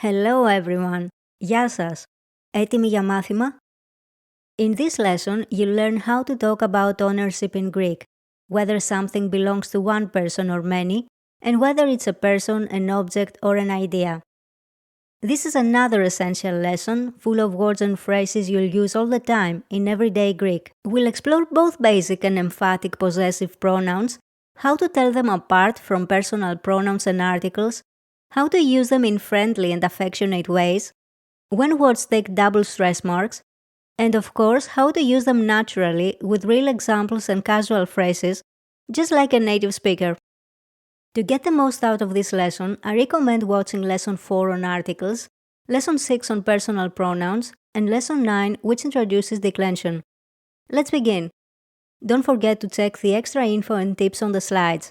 Hello everyone! Γεια σας! Έτοιμοι για μάθημα? In this lesson, you'll learn how to talk about ownership in Greek, whether something belongs to one person or many, and whether it's a person, an object, or an idea. This is another essential lesson, full of words and phrases you'll use all the time in everyday Greek. We'll explore both basic and emphatic possessive pronouns, how to tell them apart from personal pronouns and articles, how to use them in friendly and affectionate ways, when words take double stress marks, and of course how to use them naturally with real examples and casual phrases, just like a native speaker. To get the most out of this lesson, I recommend watching Lesson 4 on articles, Lesson 6 on personal pronouns, and Lesson 9 which introduces declension. Let's begin. Don't forget to check the extra info and tips on the slides.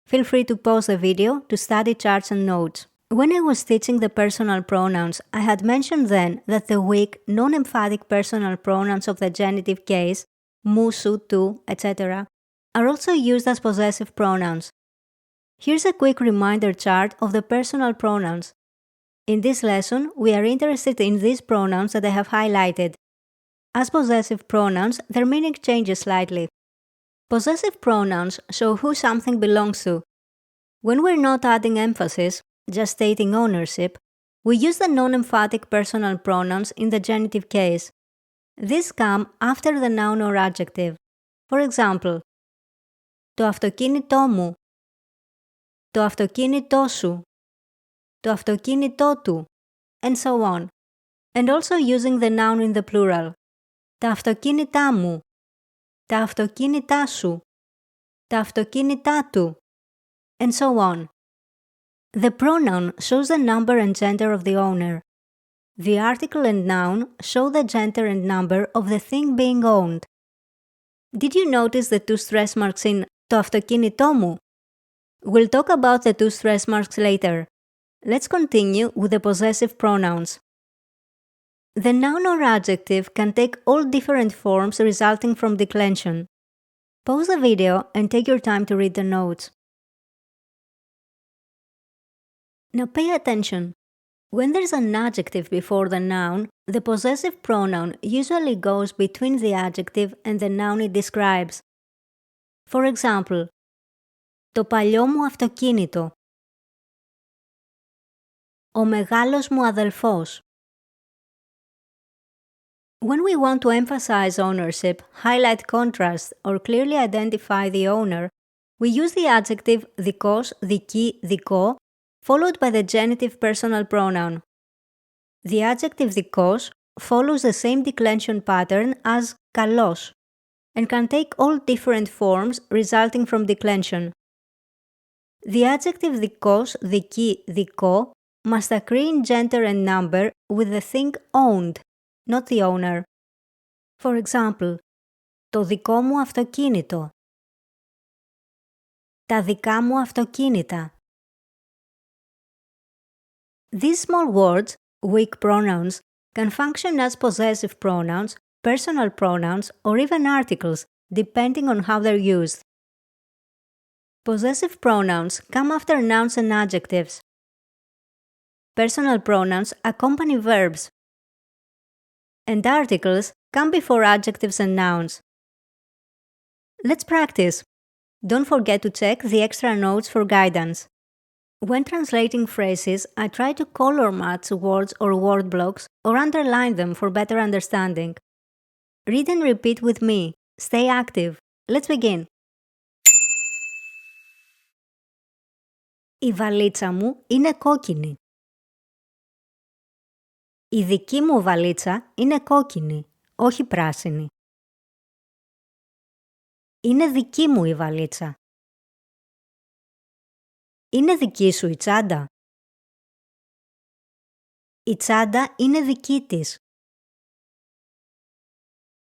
Feel free to pause the video to study charts and notes. When I was teaching the personal pronouns, I had mentioned then that the weak, non-emphatic personal pronouns of the genitive case, mu, su, tu, etc., are also used as possessive pronouns. Here's a quick reminder chart of the personal pronouns. In this lesson, we are interested in these pronouns that I have highlighted. As possessive pronouns, their meaning changes slightly. Possessive pronouns show who something belongs to. When we're not adding emphasis, just stating ownership, we use the non-emphatic personal pronouns in the genitive case. These come after the noun or adjective. For example, το αυτοκίνητό μου, το αυτοκίνητό σου, το αυτοκίνητό του, and so on. And also using the noun in the plural. Τα αυτοκίνητά μου, τα αυτοκίνητά σου, τα αυτοκίνητά του, and so on. The pronoun shows the number and gender of the owner. The article and noun show the gender and number of the thing being owned. Did you notice the two stress marks in το αυτοκίνητό μου? We'll talk about the two stress marks later. Let's continue with the possessive pronouns. The noun or adjective can take all different forms resulting from declension. Pause the video and take your time to read the notes. Now pay attention. When there's an adjective before the noun, the possessive pronoun usually goes between the adjective and the noun it describes. For example, το παλιό μου αυτοκίνητο, ο μεγάλος μου αδελφός. When we want to emphasize ownership, highlight contrast, or clearly identify the owner, we use the adjective δικός, δική, δικό, followed by the genitive personal pronoun. The adjective δικός follows the same declension pattern as καλός and can take all different forms resulting from declension. The adjective δικός, δική, δικό must agree in gender and number with the thing owned, not the owner. For example, το δικό μου αυτοκίνητο, τα δικά μου αυτοκίνητα. These small words, weak pronouns, can function as possessive pronouns, personal pronouns, or even articles, depending on how they're used. Possessive pronouns come after nouns and adjectives. Personal pronouns accompany verbs. And articles come before adjectives and nouns. Let's practice. Don't forget to check the extra notes for guidance. When translating phrases, I try to color match words or word blocks or underline them for better understanding. Read and repeat with me. Stay active. Let's begin. Η βαλίτσα μου είναι κόκκινη. Η δική μου βαλίτσα είναι κόκκινη, όχι πράσινη. Είναι δική μου η βαλίτσα. Είναι δική σου η τσάντα. Η τσάντα είναι δική της.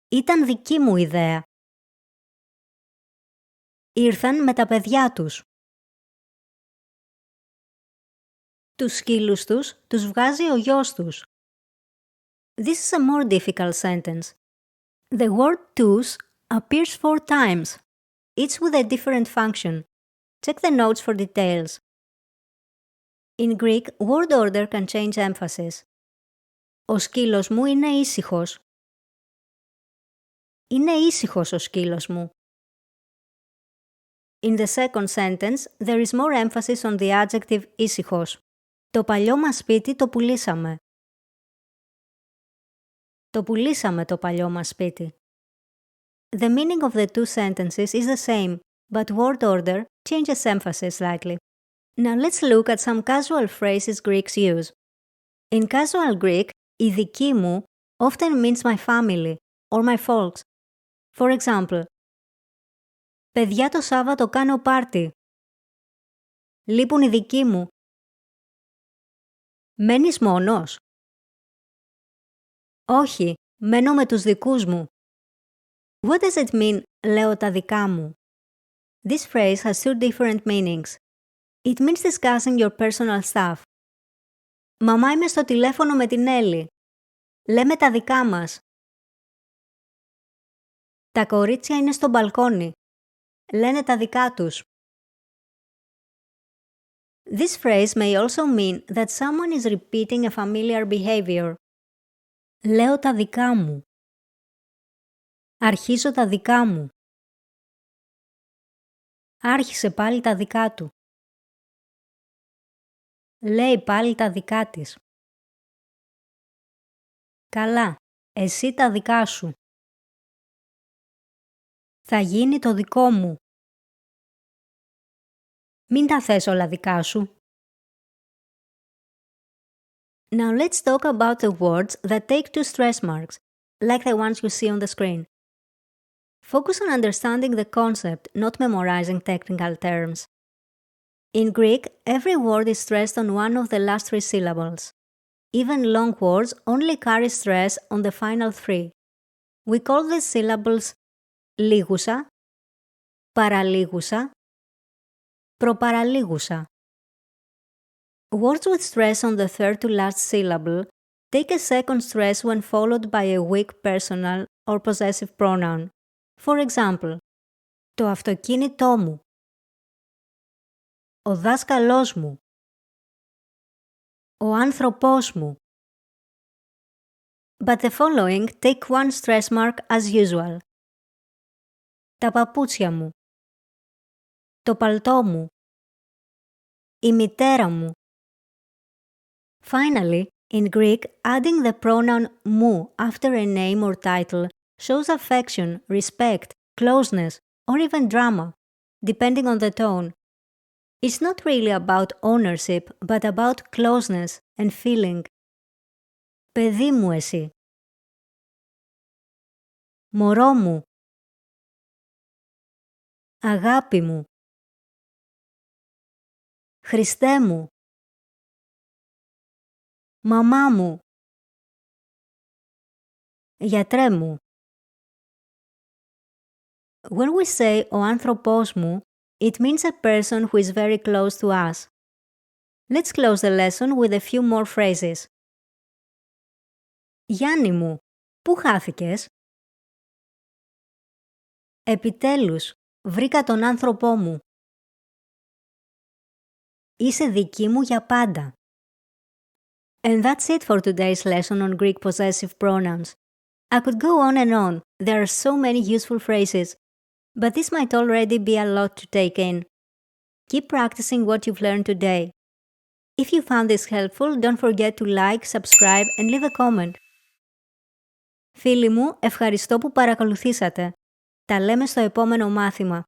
Ήταν δική μου ιδέα. Ήρθαν με τα παιδιά τους. Τους σκύλους τους βγάζει ο γιος τους. This is a more difficult sentence. The word τους appears 4 times, each with a different function. Check the notes for details. In Greek, word order can change emphasis. Ο σκύλος μου είναι ήσυχος. Είναι ήσυχος ο σκύλος μου. In the second sentence, there is more emphasis on the adjective ήσυχος. Το παλιό μας σπίτι το πουλήσαμε. Το πουλήσαμε το παλιό μας σπίτι. The meaning of the two sentences is the same, but word order changes emphasis slightly. Now let's look at some casual phrases Greeks use. In casual Greek, η δική μου often means my family or my folks. For example, παιδιά το Σάββατο κάνω πάρτι. Λείπουν οι δικοί μου. Μένεις μόνος? Όχι, μένω με τους δικούς μου. What does it mean, λέω τα δικά μου? This phrase has two different meanings. It means discussing your personal stuff. Μαμά, είμαι στο τηλέφωνο με την Έλλη. Λέμε τα δικά μας. Τα κορίτσια είναι στο μπαλκόνι. Λένε τα δικά τους. This phrase may also mean that someone is repeating a familiar behavior. Λέω τα δικά μου. Αρχίζω τα δικά μου. Άρχισε πάλι τα δικά του. Λέει πάλι τα δικά της. Καλά, εσύ τα δικά σου. Θα γίνει το δικό μου. Μην τα θες όλα δικά σου. Now let's talk about the words that take two stress marks, like the ones you see on the screen. Focus on understanding the concept, not memorizing technical terms. In Greek, every word is stressed on one of the last three syllables. Even long words only carry stress on the final three. We call these syllables λίγουσα, παραλίγουσα, προπαραλίγουσα. Words with stress on the third to last syllable take a second stress when followed by a weak personal or possessive pronoun. For example, το αυτοκίνητό μου, ο δάσκαλός μου, ο άνθρωπός μου. But the following take one stress mark as usual. Τα παπούτσια μου, το παλτό μου, η μητέρα μου. Finally, in Greek, adding the pronoun mu after a name or title shows affection, respect, closeness, or even drama, depending on the tone. It's not really about ownership, but about closeness and feeling. Παιδί μου εσύ. Μωρό μου. Αγάπη μου. Χριστέ μου. Μαμά μου. Γιατρέ μου. When we say ο άνθρωπός μου, it means a person who is very close to us. Let's close the lesson with a few more phrases. Γιάννη μου, πού χάθηκες? Επιτέλους, βρήκα τον άνθρωπό μου. Είσαι δική μου για πάντα. And that's it for today's lesson on Greek possessive pronouns. I could go on and on. There are so many useful phrases. But this might already be a lot to take in. Keep practicing what you've learned today. If you found this helpful, don't forget to like, subscribe and leave a comment. Φίλοι μου, ευχαριστώ που παρακολουθήσατε. Τα λέμε στο επόμενο μάθημα.